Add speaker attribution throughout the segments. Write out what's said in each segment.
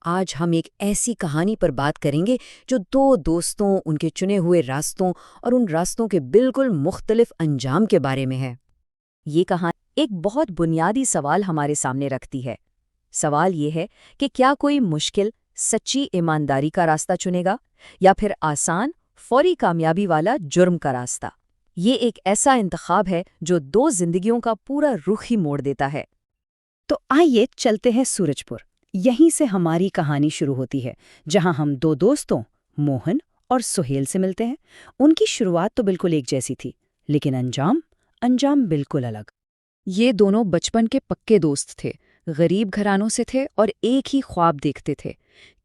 Speaker 1: आज हम एक ऐसी कहानी पर बात करेंगे जो दो दोस्तों, उनके चुने हुए रास्तों और उन रास्तों के बिल्कुल मुख्तलिफ अंजाम के बारे में है। ये कहानी एक बहुत बुनियादी सवाल हमारे सामने रखती है। सवाल ये है कि क्या कोई मुश्किल, सच्ची ईमानदारी का रास्ता चुनेगा या फिर आसान, फौरी कामयाबी वाला जुर्म का रास्ता। ये एक ऐसा इंतखाब है जो दो जिंदगियों का पूरा रुख ही मोड़ देता है।
Speaker 2: तो आइए चलते हैं सूरजपुर। यहीं से हमारी कहानी शुरू होती है, जहां हम दो दोस्तों मोहन और सुहेल से मिलते हैं। उनकी शुरुआत तो बिल्कुल एक जैसी थी, लेकिन अंजाम अंजाम बिल्कुल अलग।
Speaker 1: ये दोनों बचपन के पक्के दोस्त थे, गरीब घरानों से थे और एक ही ख्वाब देखते थे,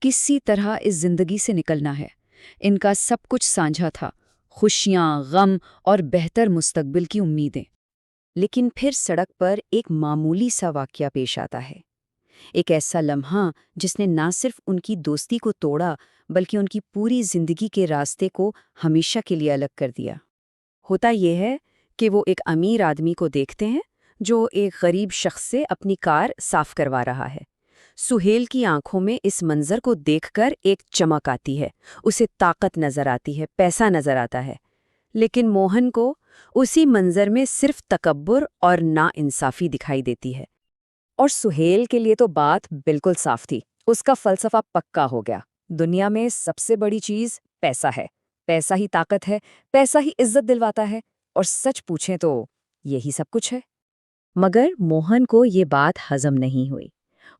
Speaker 1: किसी तरह इस जिंदगी से निकलना है। इनका सब कुछ साझा था, खुशियां, गम और बेहतर मुस्तकबिल की उम्मीदें। लेकिन फिर सड़क पर एक मामूली सा वाकया पेश आता है। एक ऐसा लम्हा जिसने ना सिर्फ उनकी दोस्ती को तोड़ा, बल्कि उनकी पूरी जिंदगी के रास्ते को हमेशा के लिए अलग कर दिया। होता यह है कि वो एक अमीर आदमी को देखते हैं जो एक गरीब शख्स से अपनी कार साफ करवा रहा है। सुहेल की आंखों में इस मंजर को देखकर एक चमक आती है, उसे ताकत नजर आती है, पैसा नजर आता है। लेकिन मोहन को उसी मंजर में सिर्फ तकब्बुर और नाइंसाफी दिखाई देती है। और सुहेल के लिए तो बात बिल्कुल साफ थी। उसका फलसफा पक्का हो गया। दुनिया में सबसे बड़ी चीज पैसा है। पैसा ही ताकत है, पैसा ही इज्जत दिलवाता है, और सच पूछें तो यही सब कुछ है। मगर मोहन को ये बात हजम नहीं हुई।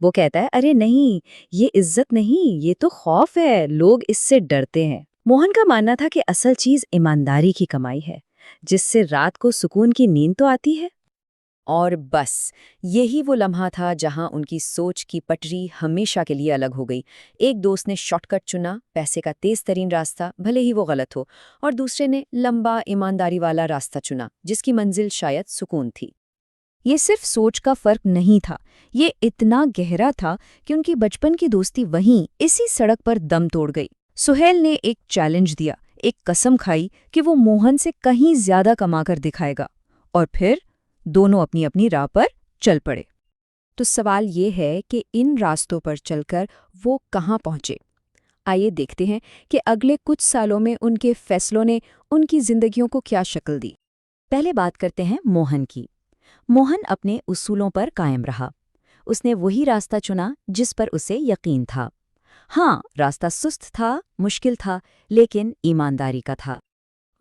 Speaker 1: वो कहता है, अरे नहीं, ये इज्जत नहीं, ये तो खौफ है, लोग इससे डरते हैं। मोहन का मानना था कि असल चीज ईमानदारी की कमाई है, जिससे रात को सुकून की नींद तो आती है। और बस यही वो लम्हा था जहां उनकी सोच की पटरी हमेशा के लिए अलग हो गई। एक दोस्त ने शॉर्टकट चुना, पैसे का तेज तरीन रास्ता, भले ही वो गलत हो, और दूसरे ने लंबा, ईमानदारी वाला रास्ता चुना, जिसकी मंजिल शायद सुकून थी। ये सिर्फ सोच का फर्क नहीं था, ये इतना गहरा था कि उनकी बचपन की दोस्ती वहीं इसी सड़क पर दम तोड़ गई। सुहेल ने एक चैलेंज दिया, एक कसम खाई कि वो मोहन से कहीं ज्यादा कमाकर दिखाएगा, और फिर दोनों अपनी अपनी राह पर चल पड़े। तो सवाल ये है कि इन रास्तों पर चलकर वो कहाँ पहुंचे। आइए देखते हैं कि अगले कुछ सालों में उनके फैसलों ने उनकी जिंदगियों को क्या शक्ल दी। पहले बात करते हैं मोहन की। मोहन अपने उसूलों पर कायम रहा। उसने वही रास्ता चुना जिस पर उसे यकीन था। हाँ, रास्ता सुस्त था, मुश्किल था, लेकिन ईमानदारी का था।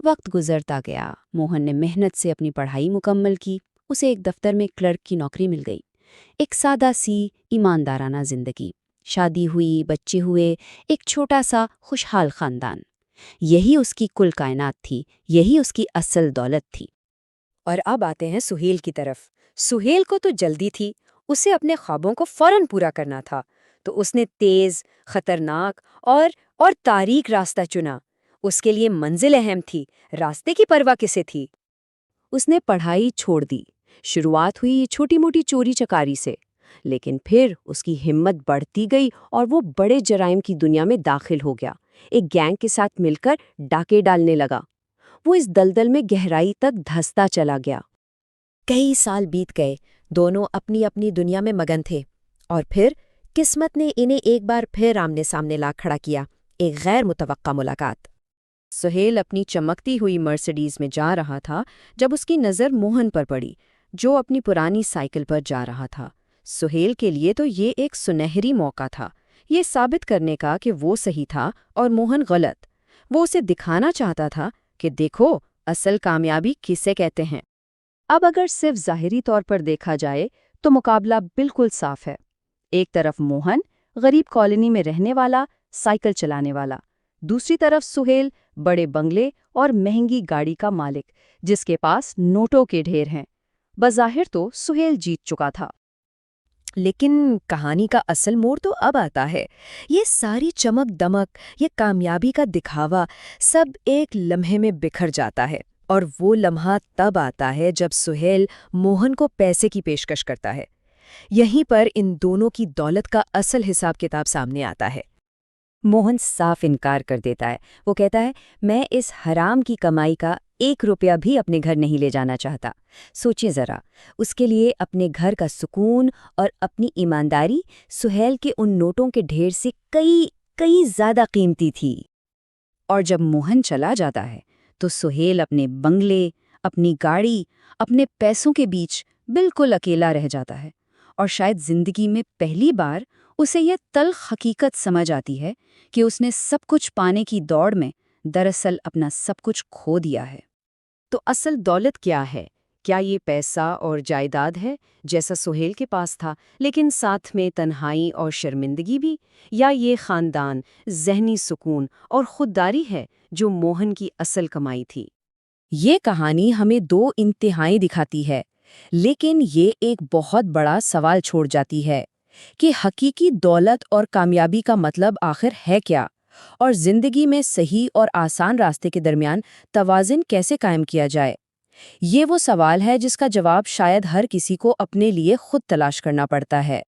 Speaker 1: वक्त गुजरता गया। मोहन ने मेहनत से अपनी पढ़ाई मुकम्मल की। उसे एक दफ्तर में क्लर्क की नौकरी मिल गई। एक सादा सी, ईमानदाराना जिंदगी। शादी हुई, बच्चे हुए, एक छोटा सा खुशहाल खानदान। यही उसकी कुल कायनात थी, यही उसकी असल दौलत थी। और अब आते हैं सुहेल की तरफ। सुहेल को तो जल्दी थी, उसे अपने ख्वाबों को फौरन पूरा करना था। तो उसने तेज, खतरनाक और तारीक रास्ता चुना। उसके लिए मंजिल अहम थी, रास्ते की परवाह किसे थी। उसने पढ़ाई छोड़ दी। शुरुआत हुई छोटी मोटी चोरी चकारी से, लेकिन फिर उसकी हिम्मत बढ़ती गई और वो बड़े जराइम की दुनिया में दाखिल हो गया। एक गैंग के साथ मिलकर डाके डालने लगा। वो इस दलदल में गहराई तक धंसता चला गया। कई साल बीत गए, दोनों अपनी अपनी दुनिया में मगन थे, और फिर किस्मत ने इन्हें एक बार फिर आमने सामने ला खड़ा किया। एक गैर मुतवक्का मुलाकात। सुहेल अपनी चमकती हुई मर्सिडीज में जा रहा था जब उसकी नज़र मोहन पर पड़ी, जो अपनी पुरानी साइकिल पर जा रहा था। सुहेल के लिए तो ये एक सुनहरी मौका था, ये साबित करने का कि वो सही था और मोहन गलत। वो उसे दिखाना चाहता था कि देखो, असल कामयाबी किसे कहते हैं। अब अगर सिर्फ ज़ाहिरी तौर पर देखा जाए तो मुकाबला बिल्कुल साफ है। एक तरफ मोहन, गरीब कॉलोनी में रहने वाला, साइकिल चलाने वाला। दूसरी तरफ सुहेल, बड़े बंगले और महंगी गाड़ी का मालिक, जिसके पास नोटों के ढेर हैं। बज़ाहिर तो सुहेल जीत चुका था, लेकिन कहानी का असल मोड़ तो अब आता है। ये सारी चमक दमक, ये कामयाबी का दिखावा, सब एक लम्हे में बिखर जाता है। और वो लम्हा तब आता है जब सुहेल मोहन को पैसे की पेशकश करता है। यहीं पर इन दोनों की दौलत का असल हिसाब किताब सामने आता है।
Speaker 2: मोहन साफ इनकार कर देता है। वो कहता है, मैं इस हराम की कमाई का 1 रुपया भी अपने घर नहीं ले जाना चाहता। सोचिए जरा, उसके लिए अपने घर का सुकून और अपनी ईमानदारी सुहेल के उन नोटों के ढेर से कई कई ज्यादा कीमती थी।
Speaker 1: और जब मोहन चला जाता है तो सुहेल अपने बंगले, अपनी गाड़ी, अपने पैसों के बीच बिल्कुल अकेला रह जाता है। और शायद जिंदगी में पहली बार उसे यह तल्ख हकीकत समझ आती है कि उसने सब कुछ पाने की दौड़ में दरअसल अपना सब कुछ खो दिया है।
Speaker 2: तो असल दौलत क्या है? क्या ये पैसा और जायदाद है, जैसा सुहेल के पास था, लेकिन साथ में तन्हाई और शर्मिंदगी भी? या ये खानदान, ज़हनी सुकून और खुददारी है जो मोहन की असल कमाई थी?
Speaker 1: ये कहानी हमें दो इंतहाएं दिखाती है, लेकिन ये एक बहुत बड़ा सवाल छोड़ जाती है कि हकीकी दौलत और कामयाबी का मतलब आखिर है क्या, और जिंदगी में सही और आसान रास्ते के दरमियान तवाज़ुन कैसे कायम किया जाए। ये वो सवाल है जिसका जवाब शायद हर किसी को अपने लिए खुद तलाश करना पड़ता है।